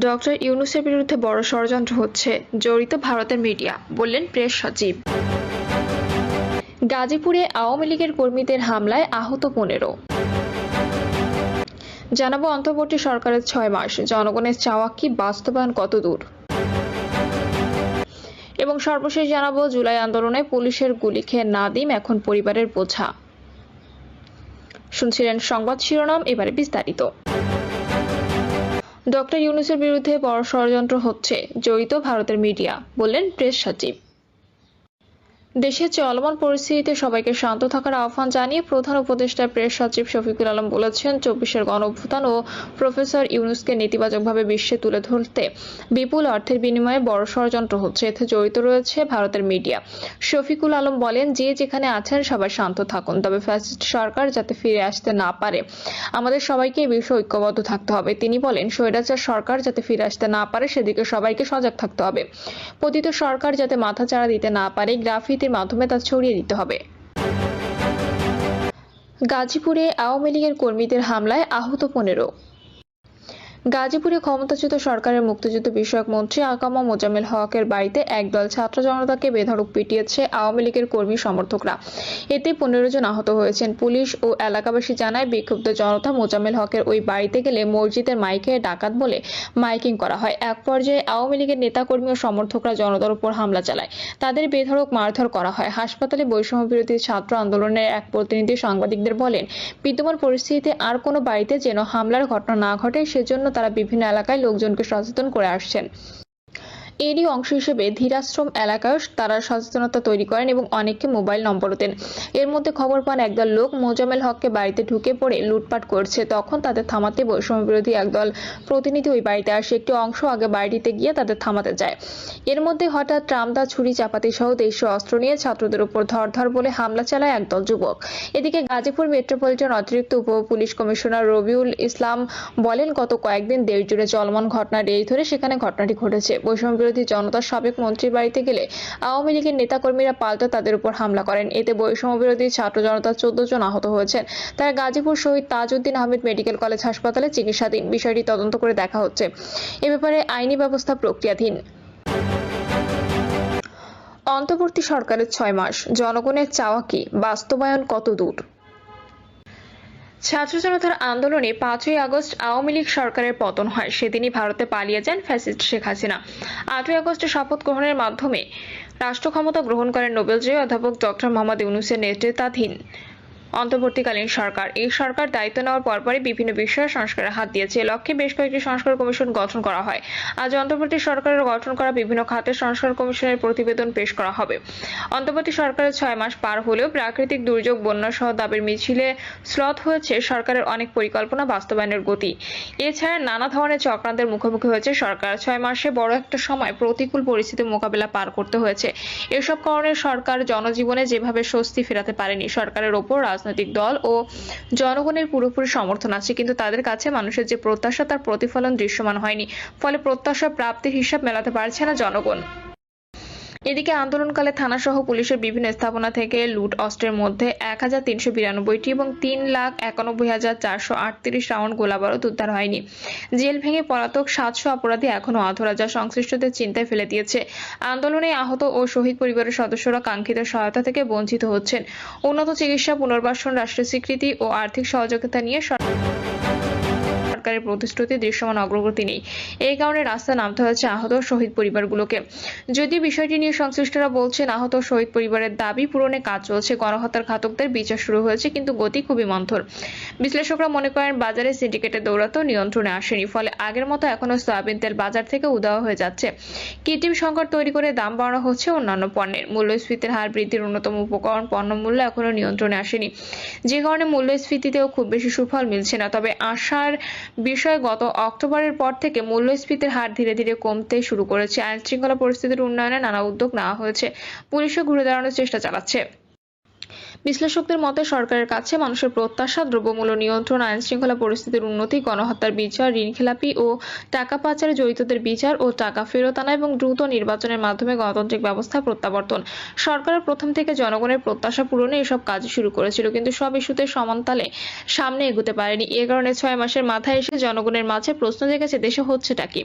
Doctor ইউনূসের বিরুদ্ধে বড় ষড়যন্ত্র হচ্ছে, জড়িত ভারতের মিডিয়া, বললেন প্রেস সচিব। গাজীপুরে আওয়ামী লীগের কর্মীদের হামলায় আহত 15। জানাবো অন্তর্বর্তী সরকারের 6 মাস, জনগণের চাওয়া কি, বাস্তবায়ন কত দূর। এবং সর্বশেষ জানাবো জুলাই আন্দোলনে পুলিশের গুলি খেয়ে নাদিম এখন পরিবারের বোঝা। শুনছিলেন সংবাদ শিরোনাম, এবারে বিস্তারিত। ডক্টর ইউনূসের বিরুদ্ধে বড় ষড়যন্ত্র হচ্ছে, জড়িত ভারতের মিডিয়া, বললেন প্রেস সচিব। দেশের চলমান পরিস্থিতিতে সবাইকে শান্ত থাকার আহ্বান জানিয়ে প্রধান উপদেষ্টা প্রেস সচিব শফিকুল আলম বলেছেন, 24-এর গণঅভ্যুত্থান ও প্রফেসর ইউনূসকে নেতিবাচকভাবে বিশ্বে তুলে ধরতে বিপুল অর্থের বিনিময়ে বড় ষড়যন্ত্র হচ্ছে, এতে জড়িত রয়েছে ভারতের মিডিয়া। শফিকুল আলম বলেন, যে যেখানে আছেন সবাই শান্ত থাকুন, তবে ফ্যাসিস্ট সরকার যাতে ফিরে আসতে না পারে আমাদের সবাইকে এই বিষয়ে ঐক্যবদ্ধ থাকতে হবে। তিনি বলেন, স্বৈরাচার সরকার যাতে ফিরে আসতে না পারে সেদিকে সবাইকে সজাগ থাকতে হবে। পতিত সরকার যাতে মাথাচাড়া দিতে না পারে, গ্রাফিতির মাধ্যমে তা ছড়িয়ে দিতে হবে। গাজীপুরে আওয়ামী লীগের কর্মীদের হামলায় আহত 15। গাজীপুরে ক্ষমতাচ্যুত সরকারের মুক্তিযুদ্ধ বিষয়ক মন্ত্রী আকামা মোজাম্মেল হকের বাড়িতে একদল ছাত্র জনতাকে বেধড়ক পিটিয়েছে আওয়ামী লীগের কর্মী সমর্থকরা। এতে 15 জন আহত হয়েছেন। পুলিশ ও এলাকাবাসী জানায়, বিক্ষুব্ধ জনতা মোজাম্মেল হকের ওই বাড়িতে গেলে মসজিদের মাইকে ডাকাত বলে মাইকিং করা হয়। এক পর্যায়ে আওয়ামী লীগের নেতাকর্মী ও সমর্থকরা জনতার উপর হামলা চালায়, তাদের বেধড়ক মারধর করা হয়। হাসপাতালে বৈষম্য বিরোধী ছাত্র আন্দোলনের এক প্রতিনিধি সাংবাদিকদের বলেন, বিদ্যমান পরিস্থিতিতে আর কোনো বাড়িতে যেন হামলার ঘটনা না ঘটে সেজন্য তারা বিভিন্ন এলাকায় লোকজনকে সচেতন করে আসছেন। এরই অংশ হিসেবে ধীরাশ্রম এলাকায় তারা সচেতনতা তৈরি করেন এবং অনেককে মোবাইল নম্বরও দেন। এর মধ্যে খবর পান একদল লোক মোজাম্মেল হককে বাড়িতে ঢুকে পড়ে লুটপাট করছে। তখন তাদের থামাতে বৈষম্য বিরোধী একদল প্রতিনিধি ওই বাড়িতে আসে। একটি অংশ আগে বাড়িটিতে গিয়ে তাদের থামাতে যায়। এর মধ্যে হঠাৎ ট্রামদা, ছুরি, চাপাতি সহ দেশীয় অস্ত্র নিয়ে ছাত্রদের উপর ধর বলে হামলা চালায় একদল যুবক। এদিকে গাজীপুর মেট্রোপলিটন অতিরিক্ত উপ পুলিশ কমিশনার রবিউল ইসলাম বলেন, গত কয়েকদিন দেশ জুড়ে চলমান ঘটনার রেশ ধরে সেখানে ঘটনাটি ঘটেছে। বৈষম্য বিরোধী জনতা সাবেক মন্ত্রীর বাড়িতে গেলে আওয়ামী লীগের নেতাকর্মীরা পাল্টা তাদের উপর হামলা করেন। এতে বৈষম্য বিরোধী ছাত্র জনতা 14 জন আহত হয়েছেন। তারা গাজীপুর শহীদ তাজউদ্দিন আহমেদ মেডিকেল কলেজ হাসপাতালে চিকিৎসাধীন। বিষয়টি তদন্ত করে দেখা হচ্ছে। এ ব্যাপারে আইনি ব্যবস্থা প্রক্রিয়াধীন। অন্তর্বর্তী সরকারের 6 মাস, জনগণের চাওয়া কি, বাস্তবায়ন কত দূর। ছাত্র জনতার আন্দোলনে 5ই আগস্ট আওয়ামী লীগ সরকারের পতন হয়। সেদিনই ভারতে পালিয়ে যান ফ্যাসিস্ট শেখ হাসিনা। 8ই আগস্টে শপথ গ্রহণের মাধ্যমে রাষ্ট্র ক্ষমতা গ্রহণ করেন নোবেলজয়ী অধ্যাপক ডক্টর মোহাম্মদ ইউনূসের নেতৃত্বাধীন অন্তর্বর্তীকালীন সরকার। এই সরকার দায়িত্ব নেওয়ার পরপরই বিভিন্ন বিষয়ে সংস্কারে হাত দিয়েছে। লক্ষ্যে বেশ কয়েকটি সংস্কার কমিশন গঠন করা হয়। আজ অন্তর্বর্তী সরকারের গঠন করা বিভিন্ন খাতের সংস্কার কমিশনের প্রতিবেদন পেশ করা হবে। অন্তর্বর্তী সরকারের 6 মাস পার হলেও প্রাকৃতিক দুর্যোগ, বন্যা সহ দাবির মিছিলে স্লথ হয়েছে সরকারের অনেক পরিকল্পনা বাস্তবায়নের গতি। এছাড়া নানা ধরনের চক্রান্তের মুখোমুখি হয়েছে সরকার। 6 মাসে বড় একটা সময় প্রতিকূল পরিস্থিতি মোকাবেলা পার করতে হয়েছে। এসব কারণে সরকার জনজীবনে যেভাবে স্বস্তি ফেরাতে পারেনি। সরকারের ওপর রাজনৈতিক দল ও জনগণের পুরোপুরি সমর্থন আছে, কিন্তু তাদের কাছে মানুষের যে প্রত্যাশা তার প্রতিফলন দৃশ্যমান হয়নি। ফলে প্রত্যাশা প্রাপ্তির হিসাব মেলাতে পারছে না জনগণ। এদিকে আন্দোলনকালে থানাসহ পুলিশের বিভিন্ন স্থাপনা থেকে লুট অস্ত্রের মধ্যে 1392টি এবং 3,91,438 রাউন্ড গোলাবারুদ উদ্ধার হয়নি। জেল ভেঙে পলাতক 700 অপরাধী এখনো অধরা, যা সংশ্লিষ্টদের চিন্তায় ফেলে দিয়েছে। আন্দোলনে আহত ও শহীদ পরিবারের সদস্যরা কাঙ্ক্ষিত সহায়তা থেকে বঞ্চিত হচ্ছেন। উন্নত চিকিৎসা, পুনর্বাসন, রাষ্ট্রীয় স্বীকৃতি ও আর্থিক সহযোগিতা নিয়ে সরকারের প্রতিশ্রুতি দৃশ্যমান অগ্রগতি নেই। এই কারণে রাস্তা নামতে হয়েছে আহত শহীদ পরিবারগুলোকে। যদিও বিষয়টি নিয়ে সংশ্লিষ্টরা বলছেন, আহত শহীদ পরিবারের দাবি পূরণে কাজ চলছে। গণহত্যার ঘাতকদের বিচার শুরু হয়েছে, কিন্তু গতি খুবই মন্থর। বিশ্লেষকরা মনে করেন, বাজারে সিন্ডিকেটের দৌরাত্ম্য নিয়ন্ত্রণে আসেনি। ফলে আগের মতো এখনো সয়াবিন তেল বাজার থেকে উধাও হয়ে যাচ্ছে। কৃত্রিম সংকট তৈরি করে দাম বাড়ানো হচ্ছে অন্যান্য পণ্যের। মূল্যস্ফীতির হার বৃদ্ধির অন্যতম উপকরণ পণ্য মূল্য এখনো নিয়ন্ত্রণে আসেনি, যে কারণে মূল্যস্ফীতিতেও খুব বেশি সুফল মিলছে না। তবে আশার বিষয়, গত অক্টোবরের পর থেকে মূল্যস্ফীতির হার ধীরে ধীরে কমতে শুরু করেছে। আইন শৃঙ্খলা পরিস্থিতির উন্নয়নে নানা উদ্যোগ নেওয়া হয়েছে। পুলিশও ঘুরে দাঁড়ানোর চেষ্টা চালাচ্ছে। বিশ্লেষকদের মতে সরকারের কাছে মানুষের প্রত্যাশা দ্রব্যমূল্য নিয়ন্ত্রণ, আইন শৃঙ্খলা পরিস্থিতির উন্নতি, গণহত্যার বিচার, ঋণখেলাপি ও টাকা পাচারে জড়িতদের বিচার ও টাকা ফেরত আনা এবং দ্রুত নির্বাচনের মাধ্যমে গণতান্ত্রিক ব্যবস্থা প্রত্যাবর্তন। সরকারের প্রথম থেকে জনগণের প্রত্যাশা পূরণে এসব কাজ শুরু করেছিল, কিন্তু সব ইস্যুতে সমান তালে সামনে এগোতে পারেনি। এ কারণে 6 মাসের মাথায় এসে জনগণের মাঝে প্রশ্ন জেগেছে, দেশে হচ্ছেটা কি।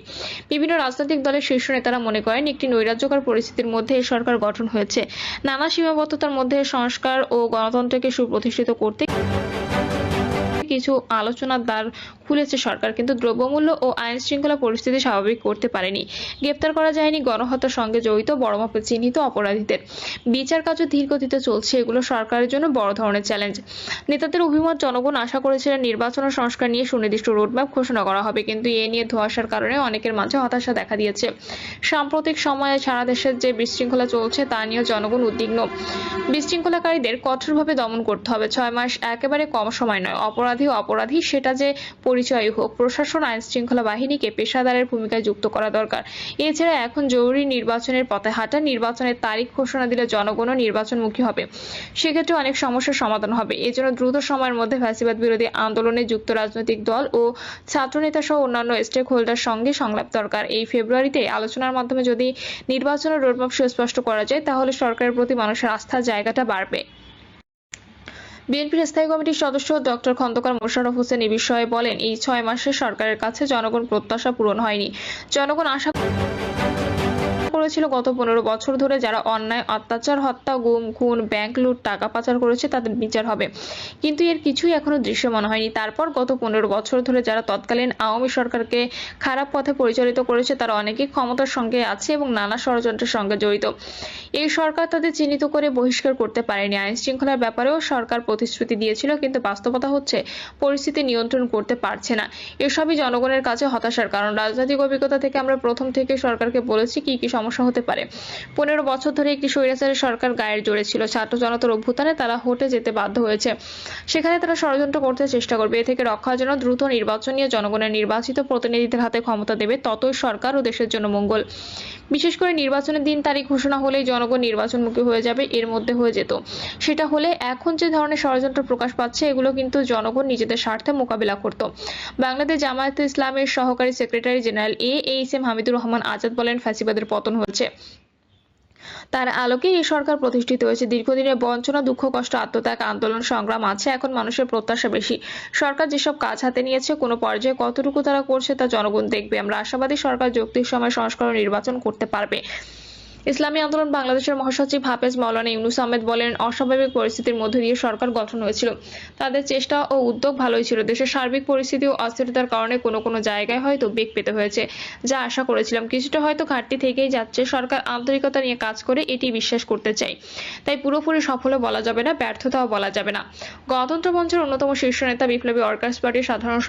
বিভিন্ন রাজনৈতিক দলের শীর্ষ নেতারা মনে করেন একটি নৈরাজ্যকর পরিস্থিতির মধ্যে এই সরকার গঠন হয়েছে। নানা সীমাবদ্ধতার মধ্যে সংস্কার ও গণতন্ত্রকে সুপ্রতিষ্ঠিত করতে কিছু আলোচনার দ্বার খুলেছে সরকার, কিন্তু দ্রব্যমূল্য ও আইন শৃঙ্খলা পরিস্থিতি স্বাভাবিক করতে পারেনি। গ্রেপ্তার করা যায়নি গণহত্যার সঙ্গে জড়িত বড় মাপের চিহ্নিত অপরাধীদের। বিচার কার্য ধীর গতিতে চলছে, এগুলো সরকারের জন্য বড় ধরনের চ্যালেঞ্জ। নেতাদের অভিমত, জনগণ আশা করেছিলেন নির্বাচন ও সংস্কার নিয়ে সুনির্দিষ্ট রোডম্যাপ ঘোষণা করা হবে, কিন্তু এ নিয়ে ধোঁয়াশার কারণে অনেকের মাঝে হতাশা দেখা দিয়েছে। সাম্প্রতিক সময়ে সারা দেশের যে বিশৃঙ্খলা চলছে তা নিয়ে জনগণ উদ্বিগ্ন। বিশৃঙ্খলাকারীদের কঠোরভাবে দমন করতে হবে। 6 মাস একেবারে কম সময় নয়। অপরাধী সেটা যে পরিচয় হোক, প্রশাসন, আইন শৃঙ্খলা বাহিনীকে পেশাদারের ভূমিকায় যুক্ত করা দরকার। এছাড়া এখন জরুরি নির্বাচনের পথে হাঁটা, নির্বাচনের তারিখ ঘোষণা দিলে জনগণও নির্বাচনমুখী হবে, সেক্ষেত্রে অনেক সমস্যার সমাধান হবে। এজন্য দ্রুত সময়ের মধ্যে ফ্যাসিবাদ বিরোধী আন্দোলনে যুক্ত রাজনৈতিক দল ও ছাত্রনেতা সহ অন্যান্য স্টেক হোল্ডার সঙ্গে সংলাপ দরকার। এই ফেব্রুয়ারিতে আলোচনার মাধ্যমে যদি নির্বাচনের রোডম্যাপ সুস্পষ্ট করা যায়, তাহলে সরকারের প্রতি মানুষের আস্থার জায়গাটা বাড়বে। বিএনপির স্থায়ী কমিটির সদস্য ডক্টর খন্দকার মোশাররফ হোসেন এ বিষয়ে বলেন, এই 6 মাসে সরকারের কাছে জনগণ প্রত্যাশা পূরণ হয়নি। জনগণ আশা করেছিল গত 15 বছর ধরে যারা অন্যায়, অত্যাচার, হত্যা, গুম, খুন, ব্যাংক লুট, টাকা পাচার করেছে তাদের বিচার হবে, কিন্তু এর কিছুই এখনো দৃশ্যমান হয়নি। তারপর গত 15 বছর ধরে যারা তৎকালীন আওয়ামী সরকারকে খারাপ পথে পরিচালিত করেছে তারা অনেকেই ক্ষমতার সঙ্গে আছে এবং নানা ষড়যন্ত্রের সঙ্গে জড়িত। এই সরকার তাদের চিহ্নিত করে বহিষ্কার করতে পারেনি। আইন শৃঙ্খলার ব্যাপারেও সরকার প্রতিশ্রুতি দিয়েছিল, কিন্তু বাস্তবতা হচ্ছে পরিস্থিতি নিয়ন্ত্রণ করতে পারছে না। এসবই জনগণের কাছে হতাশার কারণ। রাজনৈতিক অভিজ্ঞতা থেকে আমরা প্রথম থেকে সরকারকে বলেছি কি কি সমস্যা হতে পারে। 15 বছর ধরে একটি স্বৈরাচারী সরকার গায়ের জোরে ছিল। ছাত্র জনতার অভ্যুত্থানে তারা হটে যেতে বাধ্য হয়েছে। সেখানে তারা ষড়যন্ত্র করতে চেষ্টা করবে। এ থেকে রক্ষার জন্য দ্রুত নির্বাচন নিয়ে জনগণের নির্বাচিত প্রতিনিধিদের হাতে ক্ষমতা দেবে, ততই সরকার ও দেশের জন্য মঙ্গল। বিশেষ করে নির্বাচনের দিন তারিখ ঘোষণা হলেই জনগণ নির্বাচনমুখী হয়ে যাবে, এর মধ্যে হয়ে যেত। সেটা হলে এখন যে ধরনের ষড়যন্ত্র প্রকাশ পাচ্ছে এগুলো কিন্তু জনগণ নিজেদের স্বার্থে মোকাবিলা করত। বাংলাদেশ জামায়াতে ইসলামের সহকারী secretary general AHM Hamidur Rahman Azad বলেন, ফ্যাসিবাদের পতন হয়েছে, তার আলোকে এই সরকার প্রতিষ্ঠিত হয়েছে। দীর্ঘদিনের বঞ্চনা, দুঃখ, কষ্ট, আত্মত্যাগ, আন্দোলন, সংগ্রাম আছে। এখন মানুষের প্রত্যাশা বেশি। সরকার যেসব কাজ হাতে নিয়েছে কোনো পর্যায়ে কতটুকু তারা করছে তা জনগণ দেখবে। আমরা আশাবাদী সরকার যৌক্তিক সময় সংস্কার ও নির্বাচন করতে পারবে। ইসলামী আন্দোলন বাংলাদেশের মহাসচিব হাফেজ মাওলানা ইউনুস আহমেদ বলেন, অস্বাভাবিক পরিস্থিতির মধ্য দিয়ে সরকার গঠন হয়েছিল। তাদের চেষ্টা ও উদ্যোগ ভালোই ছিল। দেশের সার্বিক পরিস্থিতি ও অস্থিরতার কারণে কোনো জায়গায় হয়তো বেগ পেতে হয়েছে, যা আশা করেছিলাম। কিছুটা হয়তো ঘাটতি থেকেই যাচ্ছে। সরকার আন্তরিকতা নিয়ে কাজ করে, এটি বিশ্বাস করতে চাই। তাই পুরোপুরি সফলও বলা যাবে না, ব্যর্থতাও বলা যাবে না। গণতন্ত্র মঞ্চের অন্যতম শীর্ষ নেতা বিপ্লবী ওয়ার্কার্স পার্টির সাধারণ